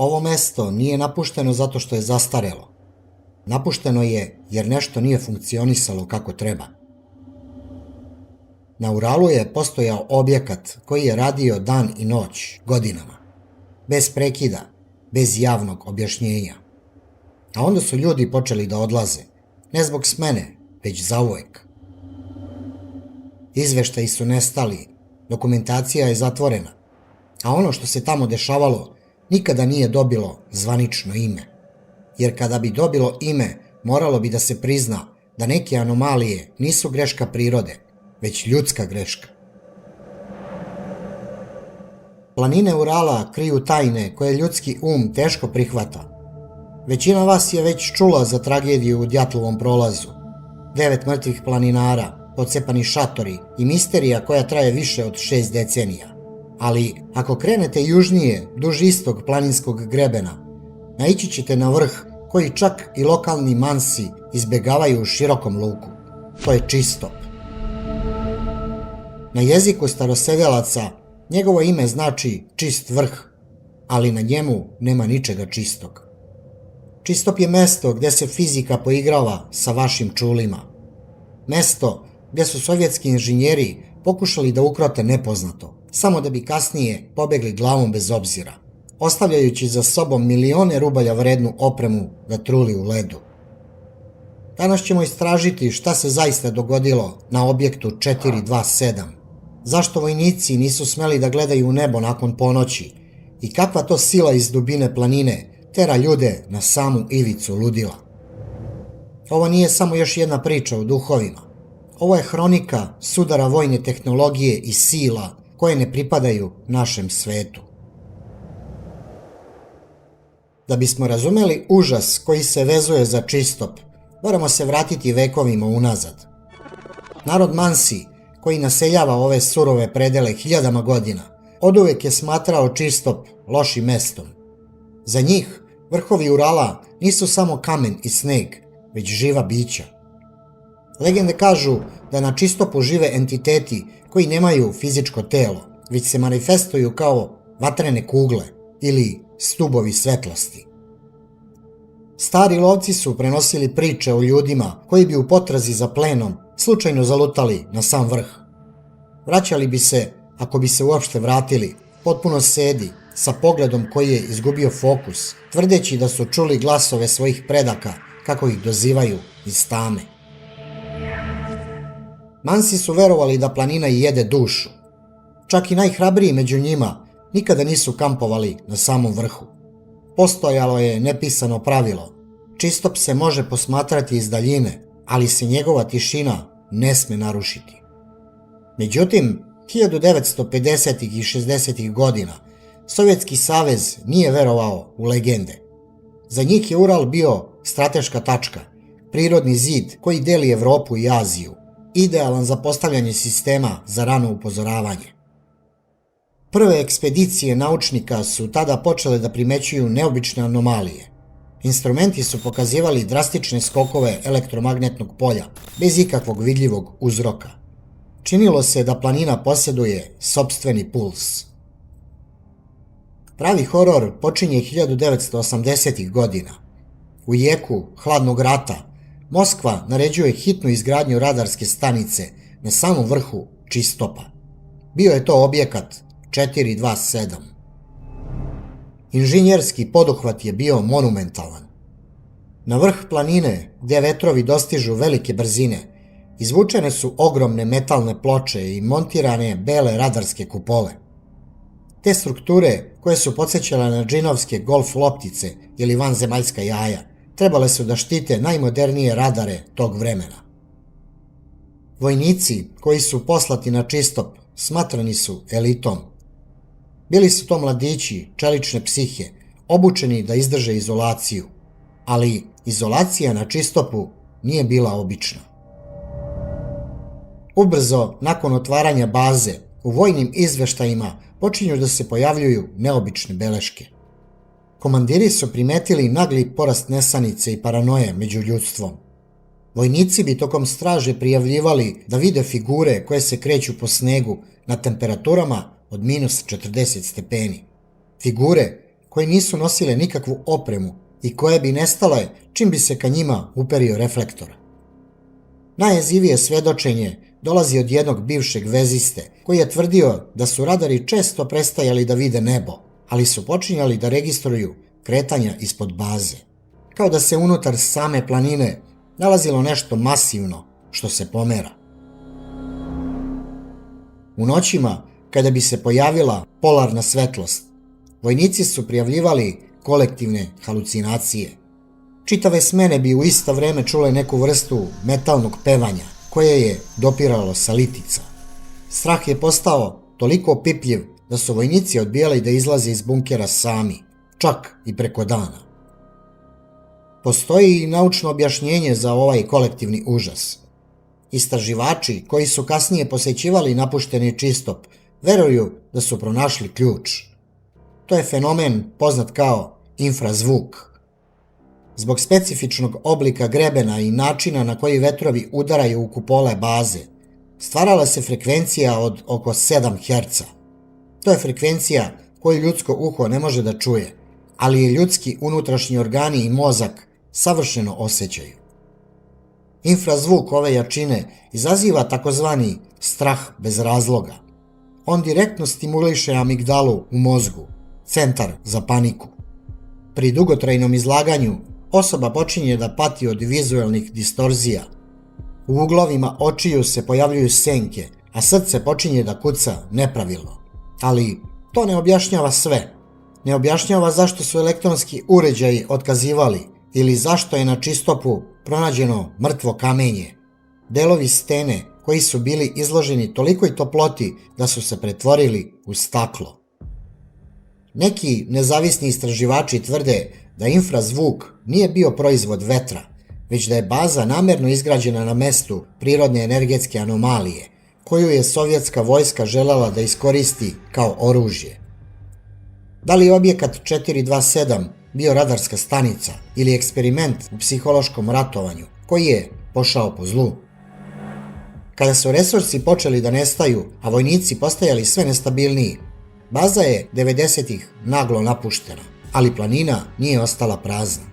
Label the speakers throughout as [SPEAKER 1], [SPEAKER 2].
[SPEAKER 1] Ovo mesto nije napušteno zato što je zastarelo. Napušteno je jer nešto nije funkcionisalo kako treba. Na Uralu je postojao objekat koji je radio dan i noć, godinama. Bez prekida, bez javnog objašnjenja. A onda su ljudi počeli da odlaze. Ne zbog smene, već zauvek. Izveštaji su nestali, dokumentacija je zatvorena, a ono što se tamo dešavalo nikada nije dobilo zvanično ime. Jer kada bi dobilo ime, moralo bi da se prizna da neke anomalije nisu greška prirode, već ljudska greška. Planine Urala kriju tajne koje ljudski teško prihvata. Većina vas je već čula za tragediju u Djatlovom prolazu. 9 mrtvih planinara, pocepani šatori i misterija koja traje više od 6 decenija. Ali ako krenete južnije, duž istog planinskog grebena, naići ćete na vrh koji čak i lokalni mansi izbegavaju u širokom luku. To je Čistop. Na jeziku staroseljalaca njegovo ime znači čist vrh, ali na njemu nema ničega čistog. Čistop je mesto gdje se fizika poigrava sa vašim čulima. Mesto gdje su sovjetski inženjeri pokušali da ukrote nepoznato, samo da bi kasnije pobegli glavom bez obzira, ostavljajući za sobom milione rubalja vrednu opremu da truli u ledu. Danas ćemo istražiti šta se zaista dogodilo na objektu 427, zašto vojnici nisu smeli da gledaju u nebo nakon ponoći i kakva to sila iz dubine planine tera ljude na samu ivicu ludila. Ovo nije samo još jedna priča o duhovima. Ovo je hronika sudara vojne tehnologije i sila koje ne pripadaju našem svetu. Da bismo razumeli užas koji se vezuje za Čistop, moramo se vratiti vekovima unazad. Narod Mansi, koji naseljava ove surove predele hiljadama godina, oduvek je smatrao Čistop lošim mestom. Za njih vrhovi Urala nisu samo kamen i sneg, već živa bića. Legende kažu da na Čistopu žive entiteti koji nemaju fizičko telo, već se manifestuju kao vatrene kugle ili stubovi svetlosti. Stari lovci su prenosili priče o ljudima koji bi u potrazi za plenom slučajno zalutali na sam vrh. Vraćali bi se, ako bi se uopšte vratili, potpuno sedi, sa pogledom koji je izgubio fokus, tvrdeći da su čuli glasove svojih predaka kako ih dozivaju iz tame. Mansi su verovali da planina jede dušu. Čak i najhrabriji među njima nikada nisu kampovali na samom vrhu. Postojalo je nepisano pravilo. Čistop se može posmatrati iz daljine, ali se njegova tišina ne sme narušiti. Međutim, 1950. i 60. godina Sovjetski savez nije verovao u legende. Za njih je Ural bio strateška tačka, prirodni zid koji deli Evropu i Aziju, idealan za postavljanje sistema za rano upozoravanje. Prve ekspedicije naučnika su tada počele da primećuju neobične anomalije. Instrumenti su pokazivali drastične skokove elektromagnetnog polja, bez ikakvog vidljivog uzroka. Činilo se da planina posjeduje sopstveni puls. Pravi horor počinje 1980. godina. U jeku hladnog rata Moskva naređuje hitnu izgradnju radarske stanice na samom vrhu Čistopa. Bio je to objekat 427. Inženjerski poduhvat je bio monumentalan. Na vrh planine, gdje vetrovi dostižu velike brzine, izvučene su ogromne metalne ploče i montirane bele radarske kupole. Te strukture, koje su podsjećale na džinovske golf loptice ili vanzemaljska jaja, trebale su da štite najmodernije radare tog vremena. Vojnici koji su poslati na Čistop smatrani su elitom. Bili su to mladići, čelične psihe, obučeni da izdrže izolaciju, ali izolacija na Čistopu nije bila obična. Ubrzo, nakon otvaranja baze, u vojnim izveštajima počinju da se pojavljuju neobične beleške. Komandiri su primetili nagli porast nesanice i paranoje među ljudstvom. Vojnici bi tokom straže prijavljivali da vide figure koje se kreću po snegu na temperaturama od -40 stepeni. Figure koje nisu nosile nikakvu opremu i koje bi nestale čim bi se ka njima uperio reflektor. Najjezivije svedočenje dolazi od jednog bivšeg veziste koji je tvrdio da su radari često prestajali da vide nebo, ali su počinjali da registruju kretanja ispod baze. Kao da se unutar same planine nalazilo nešto masivno što se pomera. U noćima, kada bi se pojavila polarna svetlost, vojnici su prijavljivali kolektivne halucinacije. Čitave smene bi u isto vreme čule neku vrstu metalnog pevanja koje je dopiralo sa litica. Strah je postao toliko opipljiv da su vojnici odbijali da izlaze iz bunkera sami, čak i preko dana. Postoji i naučno objašnjenje za ovaj kolektivni užas. Istraživači koji su kasnije posećivali napušteni čistop veruju da su pronašli ključ. To je fenomen poznat kao infrazvuk. Zbog specifičnog oblika grebena i načina na koji vetrovi udaraju u kupole baze, stvarala se frekvencija od oko 7 Hz. To je frekvencija koju ljudsko uho ne može da čuje, ali je ljudski unutrašnji organi i mozak savršeno osjećaju. Infrazvuk ove jačine izaziva takozvani strah bez razloga. On direktno stimuliše amigdalu u mozgu, centar za paniku. Pri dugotrajnom izlaganju osoba počinje da pati od vizuelnih distorzija. U uglovima očiju se pojavljuju senke, a srce počinje da kuca nepravilno. Ali to ne objašnjava sve. Ne objašnjava zašto su elektronski uređaji otkazivali ili zašto je na čistopu pronađeno mrtvo kamenje, delovi stene koji su bili izloženi tolikoj toploti da su se pretvorili u staklo. Neki nezavisni istraživači tvrde da infrazvuk nije bio proizvod vetra, već da je baza namerno izgrađena na mestu prirodne energetske anomalije, koju je sovjetska vojska želela da iskoristi kao oružje. Da li je objekat 427 bio radarska stanica ili eksperiment u psihološkom ratovanju koji je pošao po zlu? Kada su resursi počeli da nestaju, a vojnici postajali sve nestabilniji, baza je 90-ih naglo napuštena, ali planina nije ostala prazna.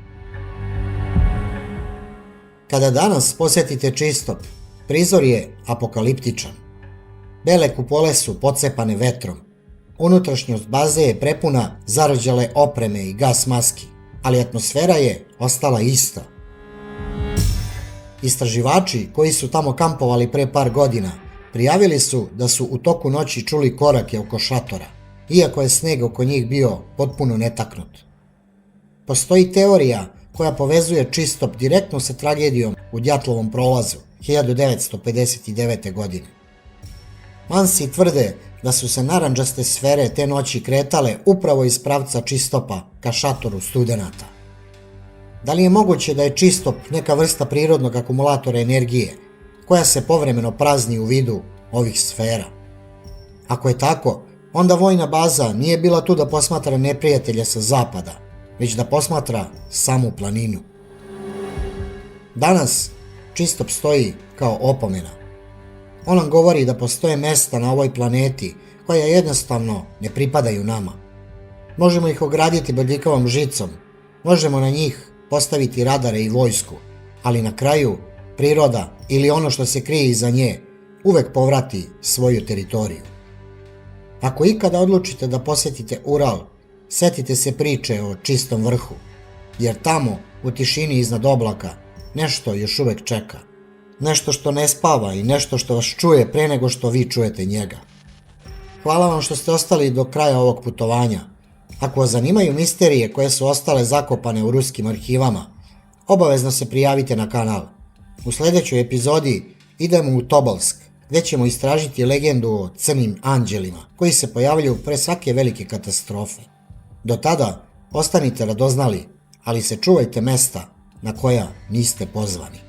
[SPEAKER 1] Kada danas posjetite čistop, prizor je apokaliptičan. Bele kupole su pocepane vetrom. Unutrašnjost baze je prepuna zarđale opreme i gas maski, ali atmosfera je ostala ista. Istraživači koji su tamo kampovali pre par godina prijavili su da su u toku noći čuli korake oko šatora, iako je sneg oko njih bio potpuno netaknut. Postoji teorija koja povezuje čistop direktno sa tragedijom u Djatlovom prolazu 1959. godine. Mansi tvrde da su se narandžaste sfere te noći kretale upravo iz pravca čistopa ka šatoru studenata. Da li je moguće da je čistop neka vrsta prirodnog akumulatora energije koja se povremeno prazni u vidu ovih sfera? Ako je tako, onda vojna baza nije bila tu da posmatra neprijatelje sa zapada, već da posmatra samu planinu. Danas čistop stoji kao opomena. On nam govori da postoje mesta na ovoj planeti koja jednostavno ne pripadaju nama. Možemo ih ograditi bodljikavom žicom, možemo na njih postaviti radare i vojsku, ali na kraju priroda ili ono što se krije iza nje uvek povrati svoju teritoriju. Ako ikada odlučite da posjetite Ural, setite se priče o Čistom vrhu, jer tamo u tišini iznad oblaka nešto još uvek čeka. Nešto što ne spava i nešto što vas čuje pre nego što vi čujete njega. Hvala vam što ste ostali do kraja ovog putovanja. Ako vas zanimaju misterije koje su ostale zakopane u ruskim arhivama, obavezno se prijavite na kanal. U sljedećoj epizodi idemo u Tobolsk, gdje ćemo istražiti legendu o crnim anđelima koji se pojavljuju pre svake velike katastrofe. Do tada ostanite radoznali, ali se čuvajte mesta na koja niste pozvani.